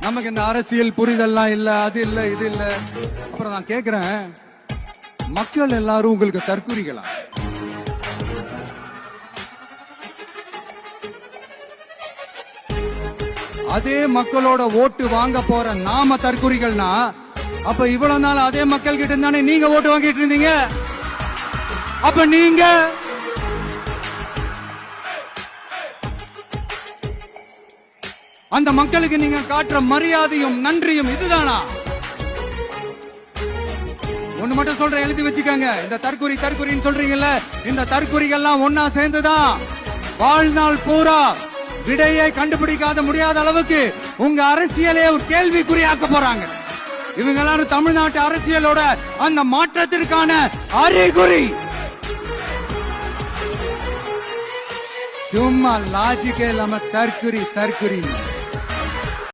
நமக்கு இந்த அரசியல் புரிதல்லாம் இல்ல, அது இல்ல, இது இல்ல. அப்புறம் நான் கேக்குறேன், மக்கள் எல்லாரும் உங்களுக்கு தற்குறிகளா? அதே மக்களோட ஓட்டு வாங்க போற நாம தற்குறிகள்னா, அப்ப இவ்வளவு நாள் அதே மக்கள் கிட்ட இருந்தானே நீங்க ஓட்டு வாங்கிட்டு இருந்தீங்க. அப்ப நீங்க அந்த மக்களுக்கு நீங்க காட்டுற மரியாதையும் நன்றியும் இதுதானா? ஒண்ணு மட்டும் சொல்றேன், எழுதி வச்சுக்கோங்க. இந்த தற்குறின்னு சொல்றீங்கல்ல, இந்த தற்குறிகள்லாம் ஒன்னா சேர்ந்துதான் வாழ்நாள் பூரா விடையை கண்டுபிடிக்காத முடியாத அளவுக்கு உங்க அரசியலே ஒரு கேள்விக்குறியாக்க போறாங்க. இவங்க எல்லாரும் தமிழ்நாட்டு அரசியலோட அந்த மாற்றத்திற்கான அறிகுறி. சும்மா லாஜிக்கே இல்லாம தற்குறி